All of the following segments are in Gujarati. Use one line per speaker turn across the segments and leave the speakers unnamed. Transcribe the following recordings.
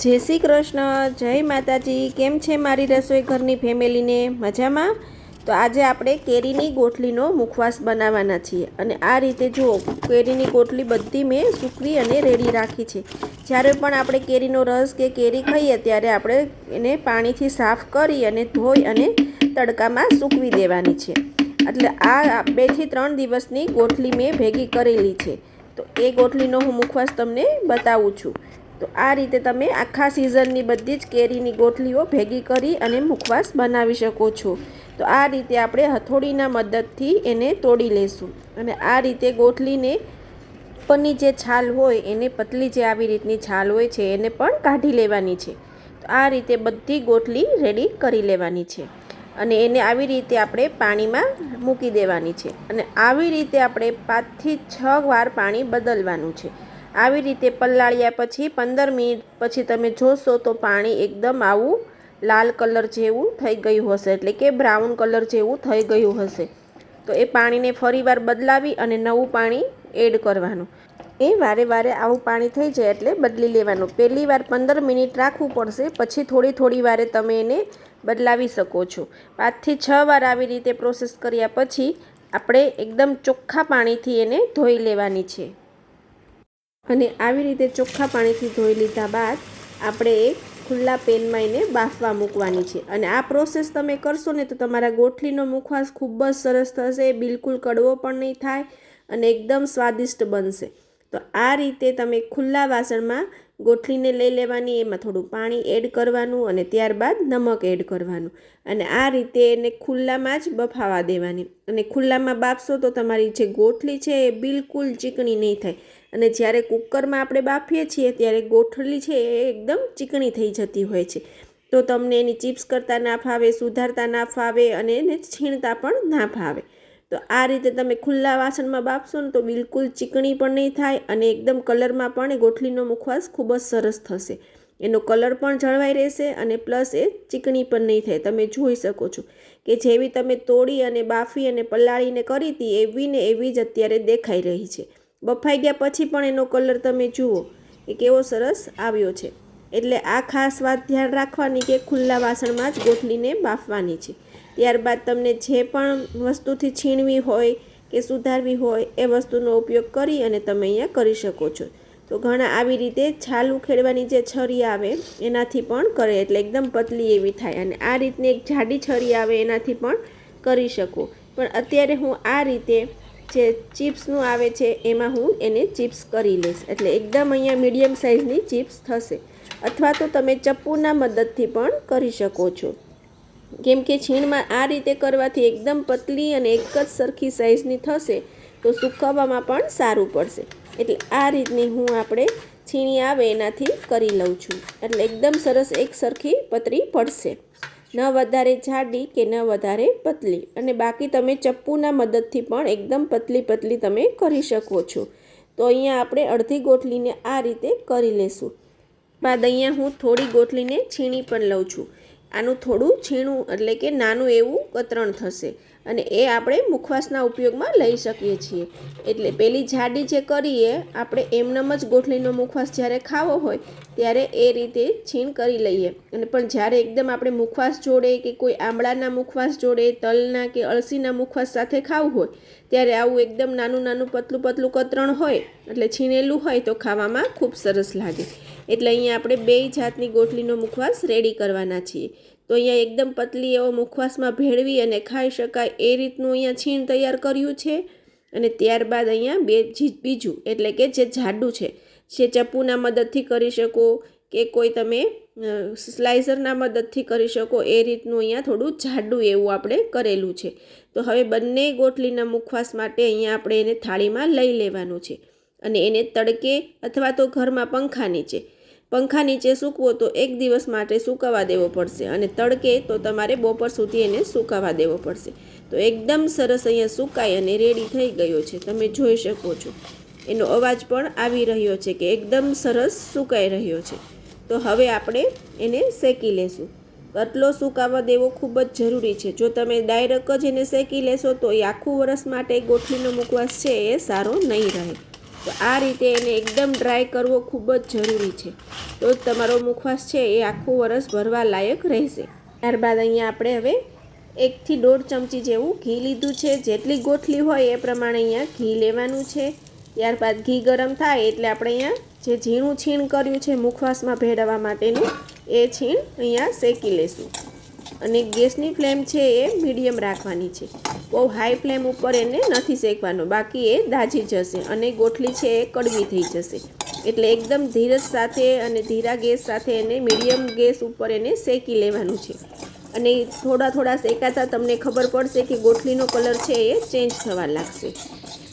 જય શ્રી કૃષ્ણ, જય માતાજી। કેમ છે મારી રસોઈ ઘરની ફેમિલીને? મજામાં? તો આજે આપણે કેરીની ગોટલીનો મુખવાસ બનાવવાના છીએ અને આ રીતે જુઓ, કેરીની ગોટલી બધી મેં સૂકવી અને રેડી રાખી છે। જ્યારે પણ આપણે કેરીનો રસ કે કેરી ખાઈએ ત્યારે આપણે એને પાણીથી સાફ કરી અને ધોઈ અને તડકામાં સૂકવી દેવાની છે। એટલે આ 2 થી 3 દિવસની ગોટલી મેં ભેગી કરેલી છે। તો એ ગોટલીનો હું મુખવાસ તમને બતાવું છું। તો આ રીતે તમે આખા સિઝનની બધી જ કેરીની ગોટલીઓ ભેગી કરી અને મુખવાસ બનાવી શકો છો। તો આ રીતે આપણે હથોડીના મદદથી એને તોડી લઈશું અને આ રીતે ગોટલીને ઉપરની જે છાલ હોય એને પતલી જે આવી રીતની છાલ હોય છે એને પણ કાઢી લેવાની છે। તો આ રીતે બધી ગોટલી રેડી કરી લેવાની છે અને એને આવી રીતે આપણે પાણીમાં મૂકી દેવાની છે અને આવી રીતે આપણે 5 થી 6 વાર પાણી બદલવાનું છે। આવી રીતે પલાળ્યા પછી 15 મિનિટ પછી તમે જોશો તો પાણી એકદમ આવું લાલ કલર જેવું થઈ ગયું હશે, એટલે કે બ્રાઉન કલર જેવું થઈ ગયું હશે। તો એ પાણીને ફરીવાર બદલાવી અને નવું પાણી એડ કરવાનું। એ વારે વારે આવું પાણી થઈ જાય એટલે બદલી લેવાનું। પહેલી વાર 15 મિનિટ રાખવું પડશે, પછી થોડી વારે તમે એને બદલાવી શકો છો। 5 થી 6 વાર આવી રીતે પ્રોસેસ કર્યા પછી આપણે એકદમ ચોખ્ખા પાણીથી એને ધોઈ લેવાની છે અને આવી રીતે ચોખ્ખા પાણીથી ધોઈ લીધા બાદ આપણે એક ખુલ્લા પેનમાં એને બાફવા મૂકવાની છે અને આ પ્રોસેસ તમે કરશો ને તો તમારા ગોટલીનો મુખવાસ ખૂબ જ સરસ થશે, બિલકુલ કડવો પણ નહીં થાય અને એકદમ સ્વાદિષ્ટ બનશે। તો આ રીતે તમે ખુલ્લા વાસણમાં ગોટલીને લઈ લેવાની, એમાં થોડું પાણી એડ કરવાનું અને ત્યારબાદ નમક એડ કરવાનું અને આ રીતે એને ખુલ્લામાં જ બફાવા દેવાની અને ખુલ્લામાં બાફશો તો તમારી જે ગોટલી છે એ બિલકુલ ચીકણી નહીં થાય અને જ્યારે કુકરમાં આપણે બાફીએ છીએ ત્યારે ગોટલી છે એ એકદમ ચીકણી થઈ જતી હોય છે। તો તમને એની ચિપ્સ કરતાં ના ફાવે, સુધારતા ના ફાવે અને એને છીણતા પણ ના ફાવે। તો આ રીતે તમે ખુલ્લા વાસણમાં બાફશો ને તો બિલકુલ ચીકણી પણ નહીં થાય અને એકદમ કલરમાં પણ ગોટલીનો મુખવાસ ખૂબ જ સરસ થશે। એનો કલર પણ જળવાઈ રહેશે અને પ્લસ એ ચીકણી પણ નહીં થાય। તમે જોઈ શકો છો કે જેવી તમે તોડી અને બાફી અને પલાળીને કરી હતી એવી ને એવી જ અત્યારે દેખાઈ રહી છે। બફાઈ ગયા પછી પણ એનો કલર તમે જુઓ કે કેવો સરસ આવ્યો છે। એટલે આ ખાસ વાત ધ્યાન રાખવાની કે ખુલ્લા વાસણમાં જ ગોટલીને બાફવાની છે। ત્યારબાદ તમને જે પણ વસ્તુથી છીણવી હોય કે સુધારવી હોય એ વસ્તુનો ઉપયોગ કરી અને તમે અહીંયા કરી શકો છો। તો ઘણા આવી રીતે છાલ ઉખેડવાની જે છરી આવે એનાથી પણ કરે એટલે એકદમ પતલી એવી થાય અને આ રીતની એક જાડી છરી આવે એનાથી પણ કરી શકો। પણ અત્યારે હું આ રીતે જે ચિપ્સનું આવે છે એમાં હું એને ચિપ્સ કરી લઈશ, એટલે એકદમ અહીંયા મીડિયમ સાઇઝની ચિપ્સ થશે અથવા તો તમે ચપ્પુના મદદથી પણ કરી શકો છો, કેમ કે છીણમાં આ રીતે કરવાથી એકદમ પતલી અને એક જ સરખી સાઇઝની થશે તો સૂકવવામાં પણ સારું પડશે। એટલે આ રીતની હું આપણે છીણી આવે એનાથી કરી લઉં છું એટલે એકદમ સરસ એક સરખી પતરી પડશે, ન વધારે જાડી કે ન વધારે પતલી। અને બાકી તમે ચપ્પુના મદદથી પણ એકદમ પતલી તમે કરી શકો છો। તો અહીંયા આપણે અડધી ગોટલીને આ રીતે કરી લેશું। બાદ અહીંયા હું થોડી ગોટલીને છીણી પણ લઉં છું। આનું થોડું છીણું એટલે કે નાનું એવું કતરણ થશે અને એ આપણે મુખવાસના ઉપયોગમાં લઈ શકીએ છીએ। એટલે પેલી જાડી જે કરીએ આપણે એમનેમ જ ગોટલીનો મુખવાસ જ્યારે ખાવો હોય ત્યારે એ રીતે છીણ કરી લઈએ અને પણ જ્યારે એકદમ આપણે મુખવાસ જોડે કે કોઈ આંબળાના મુખવાસ જોડે, તલના કે અળસીના મુખવાસ સાથે ખાવું હોય ત્યારે આવું એકદમ નાનું પતલું કતરણ હોય એટલે છીણેલું હોય તો ખાવામાં ખૂબ સરસ લાગે। એટલે અહીંયા આપણે 2 જાતની ગોટલીનો મુખવાસ રેડી કરવાના છીએ। તો અહીંયા એકદમ પતલી એવો મુખવાસમાં ભેળવી અને ખાઈ શકાય એ રીતનું અહીંયા છીણ તૈયાર કર્યું છે અને ત્યારબાદ અહીંયા બીજું એટલે કે જે જાડું છે જે ચપ્પુના મદદથી કરી શકો કે કોઈ તમે સ્લાઇસરના મદદથી કરી શકો એ રીતનું અહીંયા થોડું જાડું એવું આપણે કરેલું છે। તો હવે બંને ગોટલીના મુખવાસ માટે અહીંયા આપણે એને થાળીમાં લઈ લેવાનું છે અને એને તડકે અથવા તો ઘરમાં પંખા નીચે સૂકવો તો 1 દિવસ માટે સૂકવવા દેવો પડશે અને તડકે તો તમારે બપોર સુધી એને સૂકવવા દેવો પડશે। તો એકદમ સરસ અહીંયા સુકાઈ અને રેડી થઈ ગયો છે, તમે જોઈ શકો છો। એનો અવાજ પણ આવી રહ્યો છે કે એકદમ સરસ સુકાઈ રહ્યો છે। તો હવે આપણે એને શેકી લેશું। આટલો સુકાવા દેવો ખૂબ જ જરૂરી છે। જો તમે ડાયરેક્ટ જ એને શેકી લેશો તો એ આખું વરસ માટે ગોટલીનો મુખવાસ છે એ સારો નહીં રહે। તો આ રીતે એને એકદમ ડ્રાય કરવો ખૂબ જ જરૂરી છે, તો જ તમારો મુખવાસ છે એ આખું વરસ ભરવા લાયક રહેશે. ત્યારબાદ અહીંયા આપણે હવે 1 થી 1.5 ચમચી જેવું ઘી લીધું છે. જેટલી ગોઠલી હોય એ પ્રમાણે અહીંયા ઘી લેવાનું છે. ત્યારબાદ ઘી ગરમ થાય એટલે આપણે અહીંયા જે ઝીણું છીણ કર્યું છે મુખવાસમાં ભેળવવા માટેનું એ છીણ અહીંયા શેકી લેશું. અને ગેસની ફ્લેમ છે એ મીડિયમ રાખવાની છે. બહુ હાઈ ફ્લેમ ઉપર એને નથી શેકવાનો, બાકી એ દાજી જશે અને ગોઠલી છે એ કડવી થઈ જશે. એટલે એકદમ ધીરજ સાથે અને ધીરા ગેસ સાથે એને મીડિયમ ગેસ ઉપર એને શેકી લેવાનું છે. અને થોડા શેકાતા તમને ખબર પડશે કે ગોઠલીનો કલર છે એ ચેન્જ થવા લાગશે.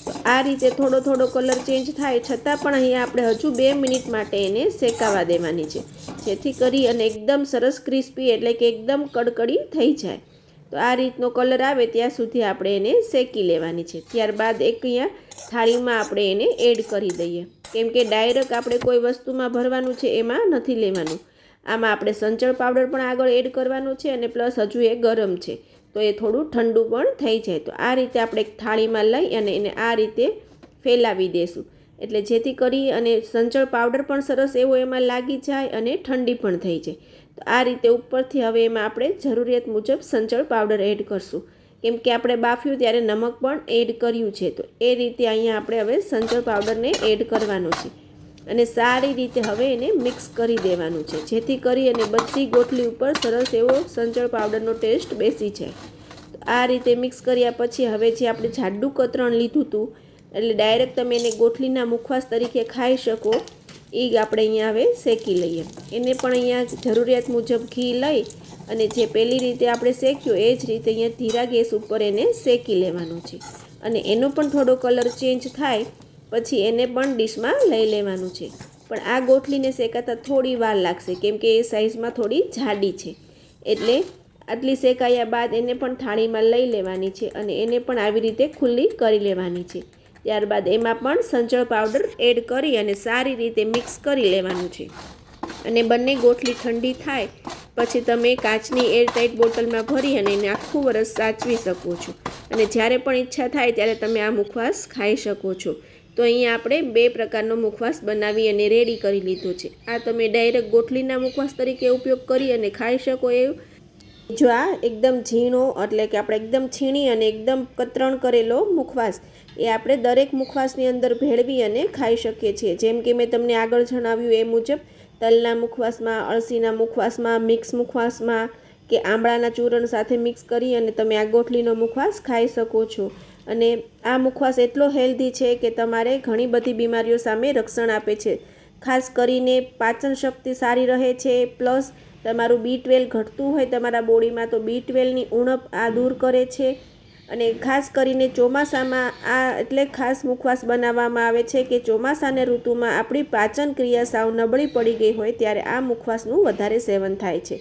તો આ રીતે થોડો કલર ચેન્જ થાય છતાં પણ અહીંયા આપણે હજુ 2 મિનિટ માટે એને શેકાવા દેવાની છે, જેથી કરી અને એકદમ સરસ ક્રિસ્પી એટલે કે એકદમ કડકડી થઈ જાય. તો આ રીતનો કલર આવે ત્યાં સુધી આપણે એને શેકી લેવાની છે. ત્યારબાદ એક અહીંયા થાળીમાં આપણે એને એડ કરી દઈએ, કેમ કે ડાયરેક્ટ આપણે કોઈ વસ્તુમાં ભરવાનું છે એમાં નથી લેવાનું. આમાં આપણે સંચળ પાવડર પણ આગળ એડ કરવાનું છે અને પ્લસ હજુ એ ગરમ છે, તો એ થોડું ઠંડુ પણ થઈ જાય. તો આ રીતે આપણે એક થાળીમાં લઈ અને એને આ રીતે ફેલાવી દઈશું, એટલે જેથી કરી અને સંચળ પાવડર પણ સરસ એવો એમાં લાગી જાય અને ઠંડી પણ થઈ જાય. તો આ રીતે ઉપરથી હવે એમાં આપણે જરૂરિયાત મુજબ સંચળ પાવડર એડ કરશું, કેમ કે આપણે બાફ્યું ત્યારે નમક પણ એડ કર્યું છે. તો એ રીતે અહીંયા આપણે હવે સંચળ પાવડરને એડ કરવાનો છે અને સારી રીતે હવે એને મિક્સ કરી દેવાનું છે, જેથી કરી અને બધી ગોઠલી ઉપર સરસ એવો સંચળ પાવડરનો ટેસ્ટ બેસી જાય. તો આ રીતે મિક્સ કર્યા પછી હવે જે આપણે જાડું કતરણ લીધું હતું, એટલે ડાયરેક્ટ તમે એને ગોઠલીના મુખવાસ તરીકે ખાઈ શકો, એ આપણે અહીંયા હવે શેકી લઈએ. એને પણ અહીંયા જરૂરિયાત મુજબ ઘી લઈ અને જે પહેલી રીતે આપણે શેક્યું એ જ રીતે અહીંયા ધીરા ગેસ ઉપર એને શેકી લેવાનું છે. અને એનો પણ થોડો કલર ચેન્જ થાય પછી એને પણ ડીશમાં લઈ લેવાનું છે. પણ આ ગોઠલીને શેકાતા થોડી વાર લાગશે, કેમ કે એ સાઇઝમાં થોડી જાડી છે. એટલે આટલી શેકાયા બાદ એને પણ થાળીમાં લઈ લેવાની છે અને એને પણ આવી રીતે ખુલ્લી કરી લેવાની છે. ત્યારબાદ એમાં પણ સંચળ પાવડર એડ કરી અને સારી રીતે મિક્સ કરી લેવાનું છે. અને બંને ગોઠલી ઠંડી થાય પછી તમે કાચની એરટાઇટ બોટલમાં ભરી અને એને આખું વરસ સાચવી શકો છો. અને જ્યારે પણ ઈચ્છા થાય ત્યારે તમે આ મુખવાસ ખાઈ શકો છો. તો અહીંયા આપણે 2 પ્રકારનો મુખવાસ બનાવી અને રેડી કરી લીધો છે. આ તમે ડાયરેક્ટ ગોઠલીના મુખવાસ તરીકે ઉપયોગ કરી અને ખાઈ શકો એવું. જો આ એકદમ ઝીણો એટલે કે આપણે એકદમ છીણી અને એકદમ કતરણ કરેલો મુખવાસ એ આપણે દરેક મુખવાસની અંદર ભેળવી અને ખાઈ શકીએ છીએ. જેમ કે મેં તમને આગળ જણાવ્યું એ મુજબ તલના મુખવાસમાં, અળસીના મુખવાસમાં, મિક્સ મુખવાસમાં કે આંબળાના ચૂરણ સાથે મિક્સ કરી અને તમે આ ગોઠલીનો મુખવાસ ખાઈ શકો છો. અને આ મુખવાસ એટલો હેલ્ધી છે કે તમારે ઘણી બધી બીમારીઓ સામે રક્ષણ આપે છે. ખાસ કરીને પાચન શક્તિ સારી રહે છે, પ્લસ તમારું B12 ઘટતું હોય તમારા બોડીમાં તો B12ની ઉણપ આ દૂર કરે છે. અને ખાસ કરીને ચોમાસામાં આ એટલે ખાસ મુખવાસ બનાવવામાં આવે છે કે ચોમાસાની ઋતુમાં આપણી પાચન ક્રિયા સાવ નબળી પડી ગઈ હોય ત્યારે આ મુખવાસનું વધારે સેવન થાય છે.